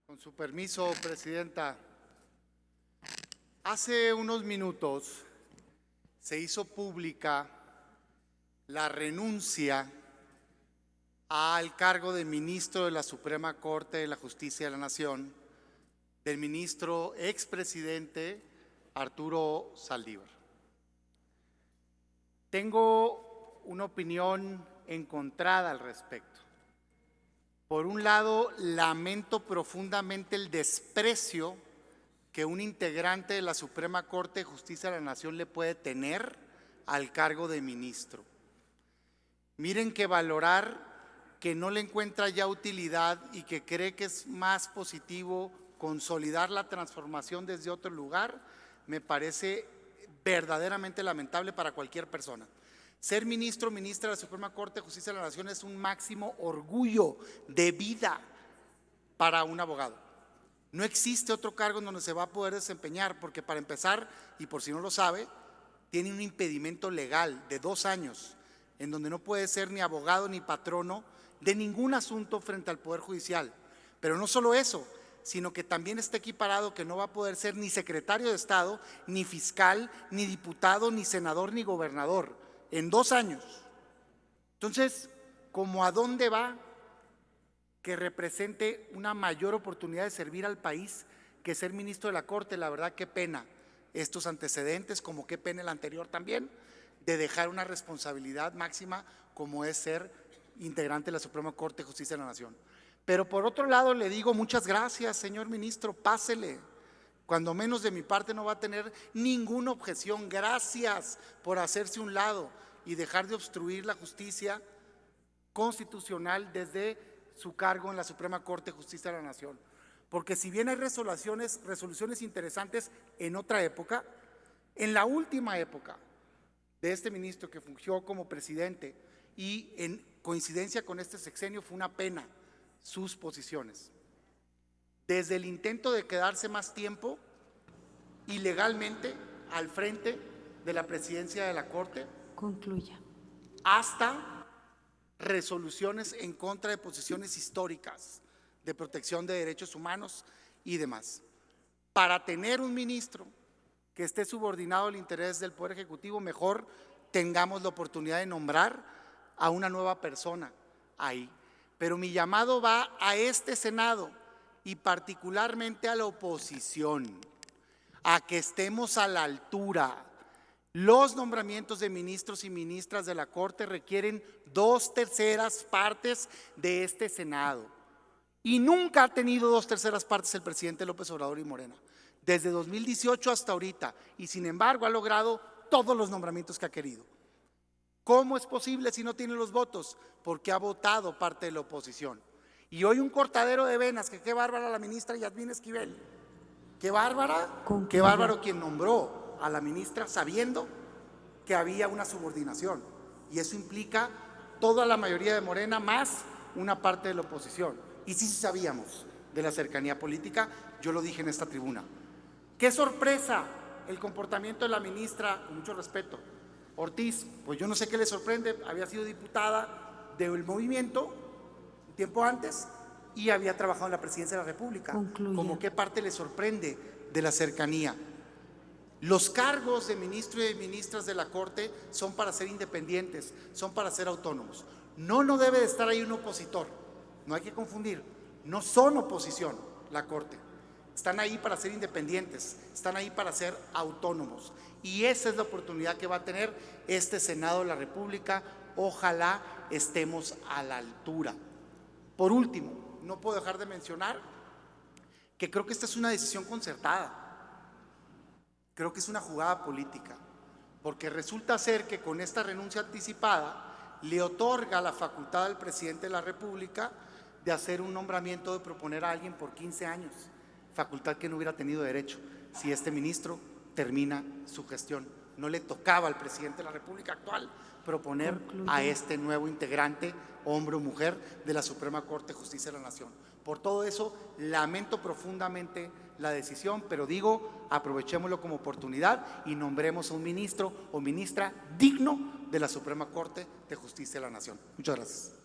Con su permiso, Presidenta. Hace unos minutos se hizo pública la renuncia al cargo de ministro de la Suprema Corte de la Justicia de la Nación del ministro expresidente Arturo Saldívar. Tengo una opinión encontrada al respecto. Por un lado, lamento profundamente el desprecio que un integrante de la Suprema Corte de Justicia de la Nación le puede tener al cargo de ministro. Miren que valorar que no le encuentra ya utilidad y que cree que es más positivo consolidar la transformación desde otro lugar, me parece verdaderamente lamentable para cualquier persona. Ser ministro o ministra de la Suprema Corte de Justicia de la Nación es un máximo orgullo de vida para un abogado. No existe otro cargo en donde se va a poder desempeñar, porque para empezar, y por si no lo sabe, tiene un impedimento legal de 2 años, en donde no puede ser ni abogado ni patrono de ningún asunto frente al Poder Judicial. Pero no solo eso, sino que también está equiparado que no va a poder ser ni secretario de Estado, ni fiscal, ni diputado, ni senador, ni gobernador, en 2 años. Entonces, ¿cómo a dónde va que represente una mayor oportunidad de servir al país que ser ministro de la Corte? La verdad, qué pena estos antecedentes, como qué pena el anterior también, de dejar una responsabilidad máxima como es ser integrante de la Suprema Corte de Justicia de la Nación. Pero por otro lado le digo muchas gracias, señor ministro, pásele. Cuando menos de mi parte no va a tener ninguna objeción. Gracias por hacerse un lado y dejar de obstruir la justicia constitucional desde su cargo en la Suprema Corte de Justicia de la Nación. Porque si bien hay resoluciones interesantes en otra época, en la última época de este ministro que fungió como presidente y en coincidencia con este sexenio, fue una pena sus posiciones. Desde el intento de quedarse más tiempo ilegalmente al frente de la presidencia de la Corte, concluya, hasta resoluciones en contra de posiciones históricas de protección de derechos humanos y demás. Para tener un ministro que esté subordinado al interés del Poder Ejecutivo, mejor tengamos la oportunidad de nombrar a una nueva persona ahí. Pero mi llamado va a este Senado y particularmente a la oposición, a que estemos a la altura. Los nombramientos de ministros y ministras de la Corte requieren 2/3 partes de este Senado. Y nunca ha tenido 2/3 partes el presidente López Obrador y Morena, desde 2018 hasta ahorita, y sin embargo ha logrado todos los nombramientos que ha querido. ¿Cómo es posible si no tiene los votos? Porque ha votado parte de la oposición. Y hoy un cortadero de venas, que qué bárbara la ministra Yasmín Esquivel. Qué bárbara, qué bárbaro quien nombró a la ministra sabiendo que había una subordinación. Y eso implica toda la mayoría de Morena más una parte de la oposición. Y sí sabíamos de la cercanía política, yo lo dije en esta tribuna. ¡Qué sorpresa el comportamiento de la ministra, con mucho respeto, Ortiz! Pues yo no sé qué le sorprende, había sido diputada del movimiento un tiempo antes y había trabajado en la presidencia de la República. Concluya. ¿Cómo qué parte le sorprende de la cercanía? Los cargos de ministro y de ministras de la Corte son para ser independientes, son para ser autónomos. No debe de estar ahí un opositor, no hay que confundir, no son oposición la Corte. Están ahí para ser independientes, están ahí para ser autónomos. Y esa es la oportunidad que va a tener este Senado de la República. Ojalá estemos a la altura. Por último, no puedo dejar de mencionar que creo que esta es una decisión concertada. Creo que es una jugada política, porque resulta ser que con esta renuncia anticipada le otorga la facultad al presidente de la República de hacer un nombramiento, de proponer a alguien por 15 años. Facultad que no hubiera tenido derecho si este ministro termina su gestión. No le tocaba al presidente de la República actual proponer a este nuevo integrante, hombre o mujer, de la Suprema Corte de Justicia de la Nación. Por todo eso, lamento profundamente la decisión, pero digo, aprovechémoslo como oportunidad y nombremos a un ministro o ministra digno de la Suprema Corte de Justicia de la Nación. Muchas gracias.